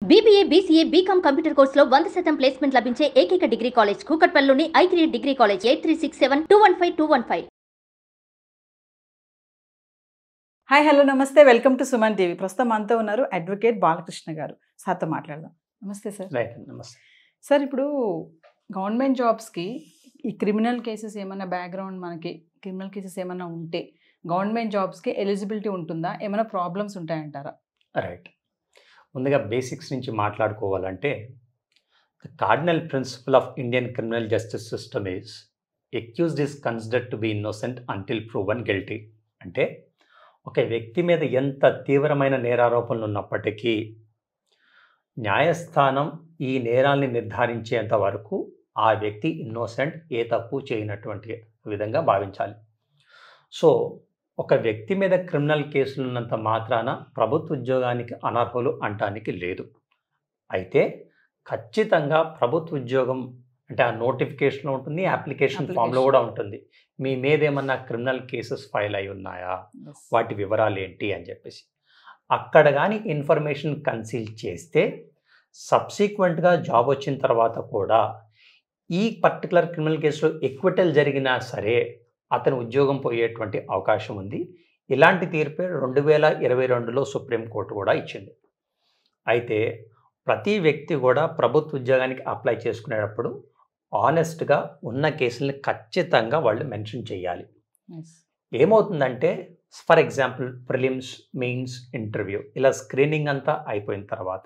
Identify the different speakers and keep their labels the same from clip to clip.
Speaker 1: BBA, BCA, BCom computer కోర్సులో 100% placement లభించే ఏకైక డిగ్రీ కాలేజ్ కూకట్పల్లిలోని i3 degree college 8367215215.
Speaker 2: Hi hello నమస్తే వెల్కమ్ టు సుమన్ టీవీ. ప్రస్తుతం మనతో ఉన్నారు అడ్వకేట్ బాలకృష్ణ గారు. సార్తో మాట్లాడదాం. నమస్తే సార్.
Speaker 3: రైట్, నమస్తే
Speaker 2: సార్, ఇప్పుడు గవర్నమెంట్ జాబ్స్కి ఈ క్రిమినల్ కేసెస్ ఏమైనా బ్యాక్గ్రౌండ్, మనకి క్రిమినల్ కేసెస్ ఏమైనా ఉంటే గవర్నమెంట్ జాబ్స్కి ఎలిజిబిలిటీ ఉంటుందా? ఏమైనా ప్రాబ్లమ్స్ ఉంటాయంటారా?
Speaker 3: రైట్. ముందుగా బేసిక్స్ నుంచి మాట్లాడుకోవాలంటే the cardinal principle of Indian criminal justice system is accused is considered to B innocent until proven guilty. అంటే ఒక వ్యక్తి మీద ఎంత తీవ్రమైన నేరారోపణలు ఉన్నప్పటికీ న్యాయస్థానం ఈ నేరాల్ని నిర్ధారించేంత వరకు ఆ వ్యక్తి ఇన్నోసెంట్, ఏ తప్పు చేయనటువంటి విధంగా భావించాలి. సో ఒక వ్యక్తి మీద క్రిమినల్ కేసులు ఉన్నంత మాత్రాన ప్రభుత్వ ఉద్యోగానికి అనర్హులు అంటానికి లేదు. అయితే ఖచ్చితంగా ప్రభుత్వ ఉద్యోగం అంటే ఆ నోటిఫికేషన్లో ఉంటుంది, అప్లికేషన్ ఫామ్లో కూడా ఉంటుంది. మీ మీద ఏమన్నా క్రిమినల్ కేసెస్ ఫైల్ అయి ఉన్నాయా, వాటి వివరాలు ఏంటి అని చెప్పేసి. అక్కడ కానీ ఇన్ఫర్మేషన్ కన్సీల్ చేస్తే సబ్సిక్వెంట్గా జాబ్ వచ్చిన తర్వాత కూడా ఈ పర్టికులర్ క్రిమినల్ కేసులో ఎక్విటల్ జరిగినా సరే అతను ఉద్యోగం పోయేటువంటి అవకాశం ఉంది. ఇలాంటి తీర్పే 2022లో సుప్రీంకోర్టు కూడా ఇచ్చింది. అయితే ప్రతి వ్యక్తి కూడా ప్రభుత్వ ఉద్యోగానికి అప్లై చేసుకునేటప్పుడు ఆనెస్ట్గా ఉన్న కేసుల్ని ఖచ్చితంగా వాళ్ళు మెన్షన్ చేయాలి. ఏమవుతుందంటే for example prelims, mains, interview ఇలా స్క్రీనింగ్ అంతా అయిపోయిన తర్వాత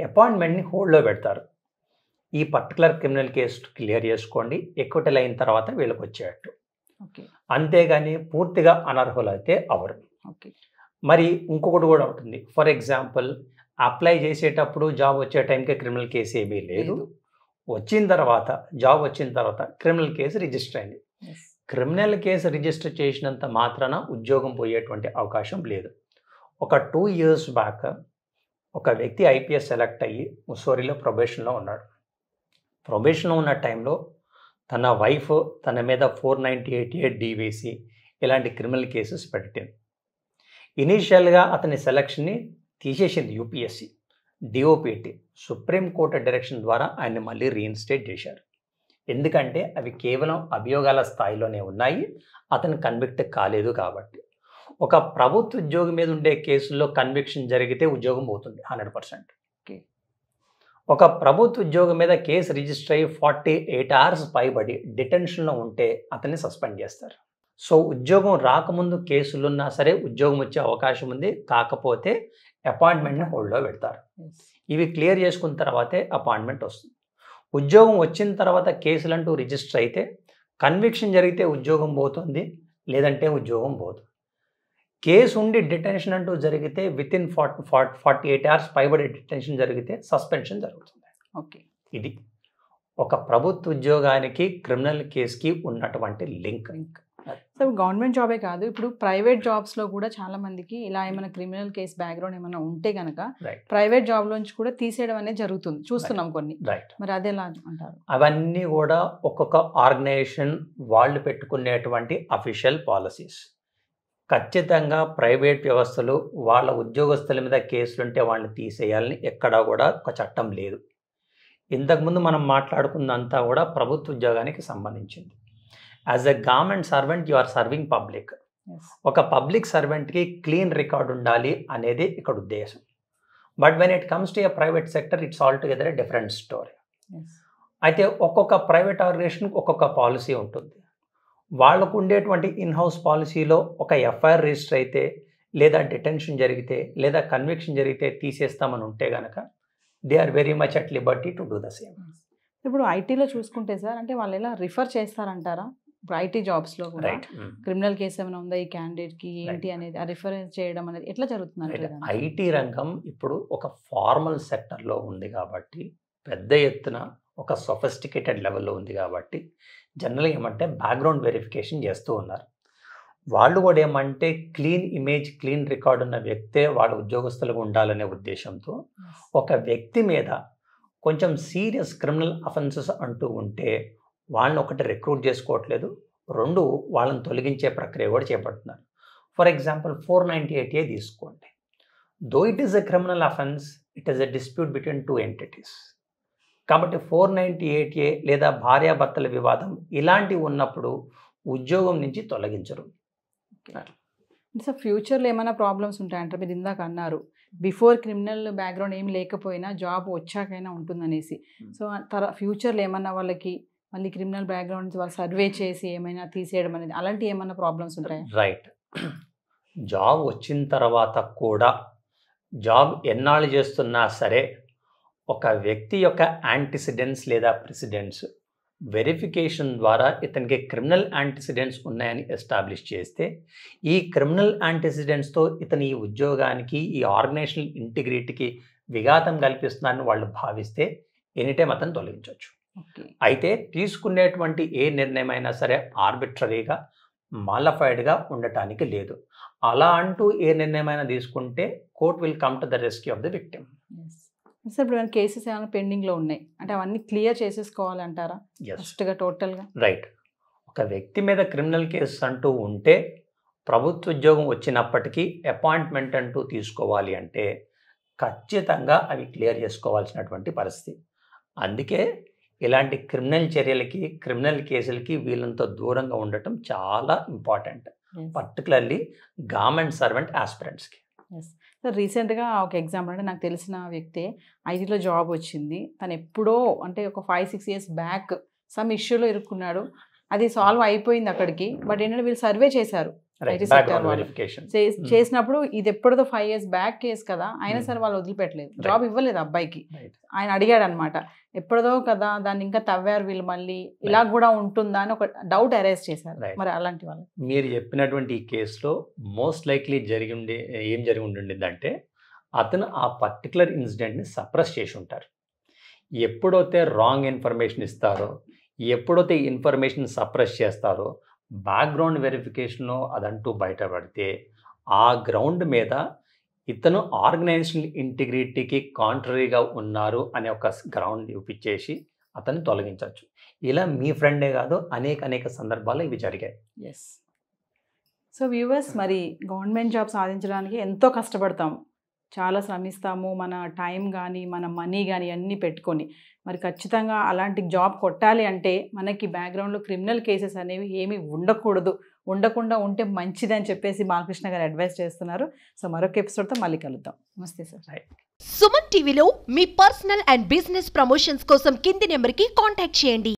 Speaker 3: అపాయింట్మెంట్ని హోల్డ్లో పెడతారు. ఈ పర్టికులర్ క్రిమినల్ కేసు క్లియర్ చేసుకోండి, ఎక్విటల్ అయిన తర్వాత వీళ్ళకి వచ్చేటట్టు. అంతేగాని పూర్తిగా అనర్హులైతే అవరు. మరి ఇంకొకటి కూడా ఉంటుంది. ఫర్ ఎగ్జాంపుల్ అప్లై చేసేటప్పుడు జాబ్ వచ్చే టైంకి క్రిమినల్ కేసు ఏమీ లేదు, వచ్చిన తర్వాత జాబ్ వచ్చిన తర్వాత క్రిమినల్ కేసు రిజిస్టర్ అయింది. క్రిమినల్ కేసు రిజిస్టర్ చేసినంత మాత్రాన ఉద్యోగం పోయేటువంటి అవకాశం లేదు. ఒక 2 years బ్యాక్ ఒక వ్యక్తి ఐపీఎస్ సెలెక్ట్ అయ్యి ముస్సోరీలో ప్రొబేషన్లో ఉన్నాడు. ప్రొబేషన్లో ఉన్న టైంలో తన వైఫ్ తన మీద 498A వేసి ఇలాంటి క్రిమినల్ కేసెస్ పెట్టింది. ఇనీషియల్గా అతని సెలక్షన్ని తీసేసింది యూపీఎస్సీ, డిఓపిటి. సుప్రీంకోర్టు డైరెక్షన్ ద్వారా ఆయన్ని మళ్ళీ రీఇన్స్టేట్ చేశారు. ఎందుకంటే అవి కేవలం అభియోగాల స్థాయిలోనే ఉన్నాయి, అతను కన్విక్ట్ కాలేదు కాబట్టి. ఒక ప్రభుత్వ ఉద్యోగి మీద ఉండే కేసుల్లో కన్విక్షన్ జరిగితే ఉద్యోగం పోతుంది 100%. ఒక ప్రభుత్వ ఉద్యోగం మీద కేసు రిజిస్టర్ అయ్యి 48 hours పైబడి డిటెన్షన్లో ఉంటే అతన్ని సస్పెండ్ చేస్తారు. సో ఉద్యోగం రాకముందు కేసులున్నా సరే ఉద్యోగం వచ్చే అవకాశం ఉంది, కాకపోతే అపాయింట్మెంట్ని హోల్డ్లో పెడతారు. ఇవి క్లియర్ చేసుకున్న తర్వాతే అపాయింట్మెంట్ వస్తుంది. ఉద్యోగం వచ్చిన తర్వాత కేసులంటూ రిజిస్టర్ అయితే కన్విక్షన్ జరిగితే ఉద్యోగం పోతుంది, లేదంటే ఉద్యోగం పోదు. కేసు ఉండి డిటెన్షన్ అంటూ జరిగితే వితిన్ 48 hours పైబడి డిటెన్షన్ జరిగితే సస్పెన్షన్ జరుగుతుంది. ఇది ఒక ప్రభుత్వ ఉద్యోగానికి క్రిమినల్ కేసుకి ఉన్నటువంటి లింక్.
Speaker 2: సో గవర్నమెంట్ జాబే కాదు, ఇప్పుడు ప్రైవేట్ జాబ్స్లో కూడా చాలా మందికి ఇలా ఏమైనా క్రిమినల్ కేసు బ్యాక్గ్రౌండ్ ఏమైనా ఉంటే కనుక ప్రైవేట్ జాబ్లోంచి కూడా తీసేయడం అనేది జరుగుతుంది, చూస్తున్నాం కొన్ని. మరి అదే ఎలా అంటారు?
Speaker 3: అవన్నీ కూడా ఒక్కొక్క ఆర్గనైజేషన్ వాళ్ళు పెట్టుకునేటువంటి అఫీషియల్ పాలసీస్. ఖచ్చితంగా ప్రైవేట్ వ్యవస్థలు వాళ్ళ ఉద్యోగస్తుల మీద కేసులుంటే వాళ్ళని తీసేయాలని ఎక్కడా కూడా ఒక చట్టం లేదు. ఇంతకుముందు మనం మాట్లాడుకున్నంతా కూడా ప్రభుత్వ ఉద్యోగానికి సంబంధించింది. As a government servant you are serving public. ఒక పబ్లిక్ సర్వెంట్కి క్లీన్ రికార్డ్ ఉండాలి అనేది ఇక్కడ ఉద్దేశం. But when it comes to a private sector it's all together a different story. అయితే ఒక్కొక్క ప్రైవేట్ ఆర్గనైజేషన్కి ఒక్కొక్క పాలసీ ఉంటుంది. వాళ్ళకు ఉండేటువంటి ఇన్హౌస్ పాలసీలో ఒక ఎఫ్ఐఆర్ రిజిస్టర్ అయితే, లేదా డిటెన్షన్ జరిగితే, లేదా కన్విక్షన్ జరిగితే తీసేస్తామని ఉంటే కనుక they are very much at liberty to do the same.
Speaker 2: ఇప్పుడు ఐటీలో చూసుకుంటే సార్, అంటే వాళ్ళు ఎలా రిఫర్ చేస్తారంటారా? ఇప్పుడు ఐటీ జాబ్స్లో కూడా క్రిమినల్ కేసు ఏమైనా ఉందా ఈ క్యాండిడేట్కి ఏంటి అనేది రిఫర్ చేయడం అనేది ఎట్లా జరుగుతుంది?
Speaker 3: ఐటీ రంగం ఇప్పుడు ఒక ఫార్మల్ సెక్టర్లో ఉంది కాబట్టి, పెద్ద ఎత్తున ఒక సొఫిస్టికేటెడ్ లెవెల్లో ఉంది కాబట్టి జనరల్గా ఏమంటే బ్యాక్గ్రౌండ్ వెరిఫికేషన్ చేస్తూ ఉన్నారు. వాళ్ళు కూడా ఏమంటే క్లీన్ ఇమేజ్, క్లీన్ రికార్డ్ ఉన్న వ్యక్తే వాళ్ళ ఉద్యోగస్తులుగా ఉండాలనే ఉద్దేశంతో ఒక వ్యక్తి మీద కొంచెం సీరియస్ క్రిమినల్ అఫెన్సెస్ అంటూ ఉంటే వాళ్ళని ఒకటి రిక్రూట్ చేసుకోవట్లేదు, 2 వాళ్ళని తొలగించే ప్రక్రియ కూడా చేపడుతున్నారు. ఫర్ ఎగ్జాంపుల్ 498A తీసుకోండి. Though it is a criminal offence, it is a dispute between two entities. కాబట్టి 498A లేదా భార్యాభర్తల వివాదం ఇలాంటివి ఉన్నప్పుడు ఉద్యోగం నుంచి తొలగించరు.
Speaker 2: సో ఫ్యూచర్లో ఏమైనా ప్రాబ్లమ్స్ ఉంటాయంటారు? మీరు ఇందాక అన్నారు బిఫోర్ క్రిమినల్ బ్యాక్గ్రౌండ్ ఏం లేకపోయినా జాబ్ వచ్చాకైనా ఉంటుందనేసి. సో ఫ్యూచర్లో ఏమన్నా వాళ్ళకి మళ్ళీ క్రిమినల్ బ్యాక్గ్రౌండ్ వాళ్ళు సర్వే చేసి ఏమైనా తీసేయడం అనేది అలాంటి ఏమైనా ప్రాబ్లమ్స్ ఉంటాయా?
Speaker 3: రైట్. జాబ్ వచ్చిన తర్వాత కూడా జాబ్ ఎన్నాళ్ళు చేస్తున్నా సరే ఒక వ్యక్తి యొక్క యాంటిసిడెంట్స్ లేదా ప్రెసిడెంట్స్ వెరిఫికేషన్ ద్వారా ఇతనికి క్రిమినల్ యాంటిసిడెంట్స్ ఉన్నాయని ఎస్టాబ్లిష్ చేస్తే ఈ క్రిమినల్ యాంటిసిడెంట్స్తో ఇతని ఈ ఉద్యోగానికి ఈ ఆర్గనైజేషనల్ ఇంటిగ్రిటీకి విఘాతం కల్పిస్తున్నారని వాళ్ళు భావిస్తే ఎనీటైం అతను తొలగించవచ్చు. అయితే తీసుకునేటువంటి ఏ నిర్ణయం అయినా సరే ఆర్బిట్రరీగా మాలిఫైడ్గా ఉండటానికి లేదు. అలా అంటూ ఏ నిర్ణయమైనా తీసుకుంటే court will come to the rescue of the victim.
Speaker 2: Sir ఇప్పుడు ఏమైనా కేసెస్ ఏమైనా పెండింగ్లో ఉన్నాయి అంటే అవన్నీ క్లియర్ చేసేసుకోవాలంటారా ఫస్ట్గా టోటల్గా?
Speaker 3: రైట్. ఒక వ్యక్తి మీద క్రిమినల్ కేసెస్ అంటూ ఉంటే ప్రభుత్వ ఉద్యోగం వచ్చినప్పటికీ అపాయింట్మెంట్ అంటూ తీసుకోవాలి అంటే ఖచ్చితంగా అవి క్లియర్ చేసుకోవాల్సినటువంటి పరిస్థితి. అందుకే ఇలాంటి క్రిమినల్ చర్యలకి క్రిమినల్ కేసులకి వీళ్ళంత దూరంగా ఉండటం చాలా ఇంపార్టెంట్, పర్టికులర్లీ గవర్నమెంట్ సర్వెంట్ ఆస్పిరెంట్స్కి.
Speaker 2: సార్ రీసెంట్గా ఒక ఎగ్జాంపుల్ అంటే నాకు తెలిసిన వ్యక్తే ఐటీలో జాబ్ వచ్చింది. తను ఎప్పుడో అంటే ఒక 5-6 years బ్యాక్ సమ్ ఇష్యూలో ఇరుక్కున్నాడు. అది సాల్వ్ అయిపోయింది అక్కడికి. బట్ ఏంటంటే వీళ్ళు సర్వే చేశారు ఐటీ సెక్టర్ వాళ్ళు. చేసినప్పుడు ఇది ఎప్పుడుదో 5 years బ్యాక్ కేసు కదా, అయినా సరే వాళ్ళు వదిలిపెట్టలేదు, జాబ్ ఇవ్వలేదు అబ్బాయికి. ఆయన అడిగాడు అనమాట, ఎప్పుడుదో కదా దాన్ని ఇంకా తవ్వారు వీళ్ళు మళ్ళీ, ఇలా కూడా ఉంటుందా అని ఒక డౌట్ అరైజ్ చేశారు. మరి అలాంటి వాళ్ళు
Speaker 3: మీరు చెప్పినటువంటి ఈ కేసులో మోస్ట్ లైక్లీ ఏం జరిగి ఉండిందంటే అతను ఆ పర్టికులర్ ఇన్సిడెంట్ని సప్రెస్ చేసి ఉంటారు. ఎప్పుడైతే రాంగ్ ఇన్ఫర్మేషన్ ఇస్తారో, ఎప్పుడైతే ఇన్ఫర్మేషన్ సప్రెస్ చేస్తారో, బ్యాక్గ్రౌండ్ వెరిఫికేషన్లో అదంటూ బయటపడితే ఆ గ్రౌండ్ మీద ఇతను ఆర్గనైజేషనల్ ఇంటిగ్రిటీకి కాంట్రరీగా ఉన్నారు అనే ఒక గ్రౌండ్ చూపించేసి అతన్ని తొలగించవచ్చు. ఇలా మీ ఫ్రెండే కాదు అనేక సందర్భాల్లో ఇవి జరిగాయి.
Speaker 2: ఎస్. సో వ్యూవర్స్, మరి గవర్నమెంట్ జాబ్ సాధించడానికి ఎంతో కష్టపడతాము, చాలా శ్రమిస్తాము, మన టైం కానీ మన మనీ కానీ అన్నీ పెట్టుకొని. మరి ఖచ్చితంగా అలాంటి జాబ్ కొట్టాలి అంటే మనకి బ్యాక్గ్రౌండ్లో క్రిమినల్ కేసెస్ అనేవి ఏమీ ఉండకుండా ఉంటే మంచిదని చెప్పేసి బాలకృష్ణ గారు అడ్వైస్ చేస్తున్నారు. సో మరొక ఎపిసోడ్తో మళ్ళీ కలుద్దాం. నమస్తే సార్.
Speaker 4: సుమన్ టీవీలో మీ పర్సనల్ అండ్ బిజినెస్ ప్రమోషన్స్ కోసం కింది నెంబర్కి కాంటాక్ట్ చేయండి.